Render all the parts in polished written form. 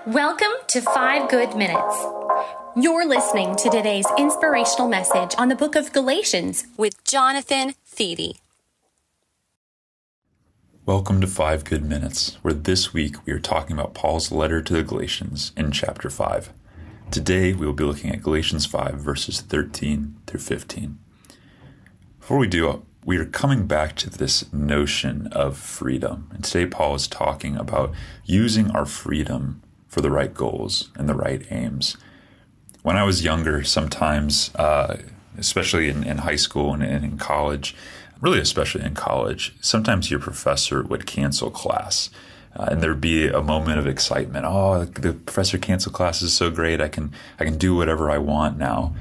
Welcome to 5 Good Minutes. You're listening to today's inspirational message on the book of Galatians with Jonathan Thiede. Welcome to 5 Good Minutes, where this week we are talking about Paul's letter to the Galatians in chapter 5. Today we will be looking at Galatians 5 verses 13 through 15. Before we do, we are coming back to this notion of freedom. And today Paul is talking about using our freedom for the right goals and the right aims. When I was younger, sometimes, especially in high school and in college, really especially in college, sometimes your professor would cancel class. And there'd be a moment of excitement. Oh, the professor canceled class is so great. I can do whatever I want now.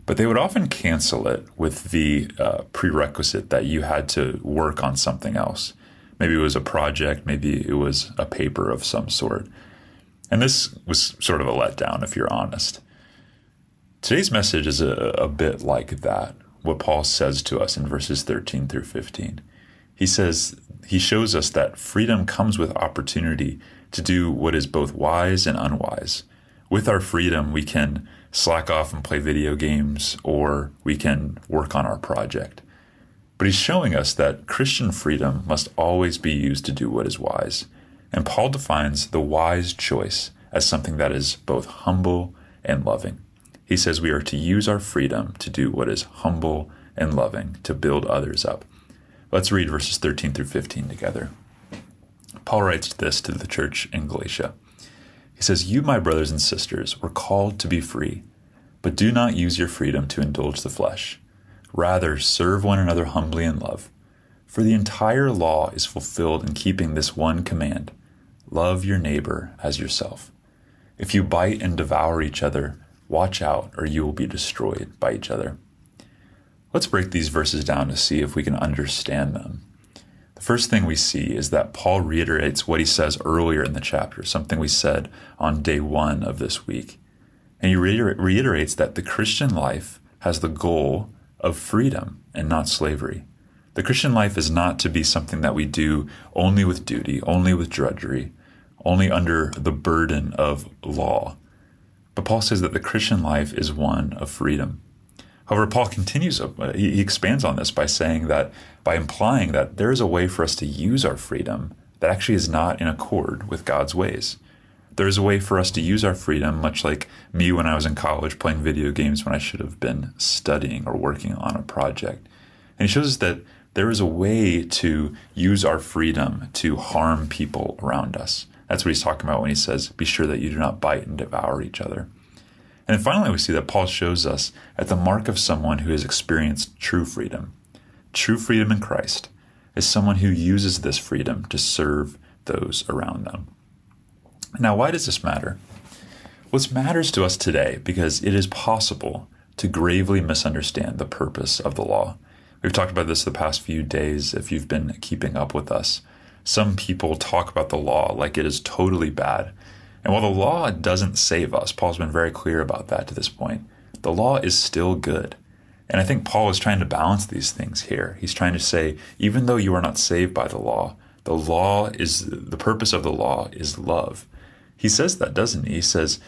But they would often cancel it with the prerequisite that you had to work on something else. Maybe it was a project, maybe it was a paper of some sort. And this was sort of a letdown, if you're honest. Today's message is a bit like that, what Paul says to us in verses 13 through 15. He shows us that freedom comes with opportunity to do what is both wise and unwise. With our freedom, we can slack off and play video games, or we can work on our project. But he's showing us that Christian freedom must always be used to do what is wise. And Paul defines the wise choice as something that is both humble and loving. He says we are to use our freedom to do what is humble and loving, to build others up. Let's read verses 13 through 15 together. Paul writes this to the church in Galatia. He says, "You, my brothers and sisters, were called to be free, but do not use your freedom to indulge the flesh. Rather, serve one another humbly in love. For the entire law is fulfilled in keeping this one command: love your neighbor as yourself. If you bite and devour each other, watch out, or you will be destroyed by each other." Let's break these verses down to see if we can understand them. The first thing we see is that Paul reiterates what he says earlier in the chapter, something we said on day 1 of this week. And he reiterates that the Christian life has the goal of freedom and not slavery. The Christian life is not to be something that we do only with duty, only with drudgery, only under the burden of law. But Paul says that the Christian life is one of freedom. However, Paul continues, he expands on this by implying that there is a way for us to use our freedom that actually is not in accord with God's ways. There is a way for us to use our freedom, much like me when I was in college playing video games when I should have been studying or working on a project. And he shows us that there is a way to use our freedom to harm people around us. That's what he's talking about when he says, be sure that you do not bite and devour each other. And then finally, we see that Paul shows us at the mark of someone who has experienced true freedom. True freedom in Christ is someone who uses this freedom to serve those around them. Now, why does this matter? Well, this matters to us today because it is possible to gravely misunderstand the purpose of the law. We've talked about this the past few days if you've been keeping up with us. Some people talk about the law like it is totally bad. And while the law doesn't save us, Paul's been very clear about that to this point, the law is still good. And I think Paul is trying to balance these things here. He's trying to say, even though you are not saved by the purpose of the law is love. He says that, doesn't he? He says,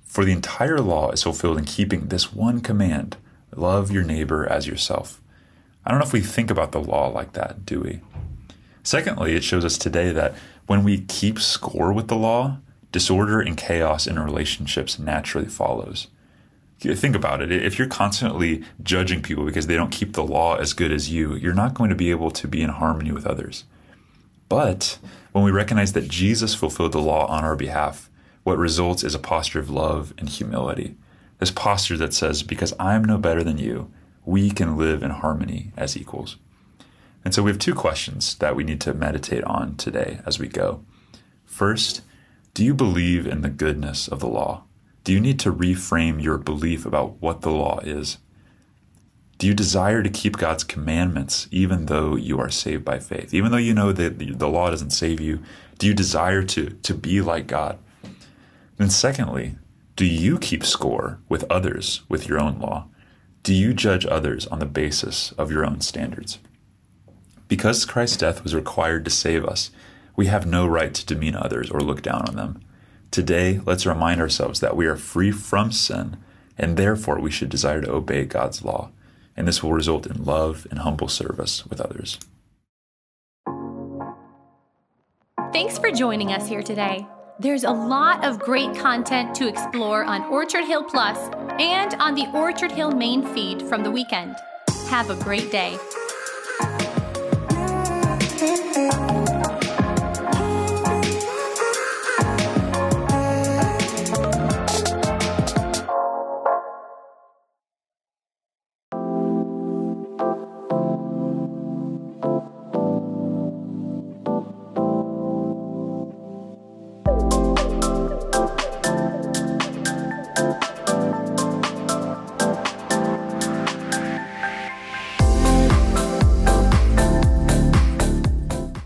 for the entire law is fulfilled in keeping this one command: love your neighbor as yourself. I don't know if we think about the law like that, do we? Secondly, it shows us today that when we keep score with the law, disorder and chaos in relationships naturally follows. Think about it. If you're constantly judging people because they don't keep the law as good as you, you're not going to be able to be in harmony with others. But when we recognize that Jesus fulfilled the law on our behalf, what results is a posture of love and humility. This posture that says, because I'm no better than you, we can live in harmony as equals. And so we have 2 questions that we need to meditate on today as we go. First, do you believe in the goodness of the law? Do you need to reframe your belief about what the law is? Do you desire to keep God's commandments even though you are saved by faith? Even though you know that the law doesn't save you, do you desire to be like God? Then secondly, do you keep score with others with your own law? Do you judge others on the basis of your own standards? Because Christ's death was required to save us, we have no right to demean others or look down on them. Today, let's remind ourselves that we are free from sin, and therefore we should desire to obey God's law, and this will result in love and humble service with others. Thanks for joining us here today. There's a lot of great content to explore on Orchard Hill Plus and on the Orchard Hill main feed from the weekend. Have a great day.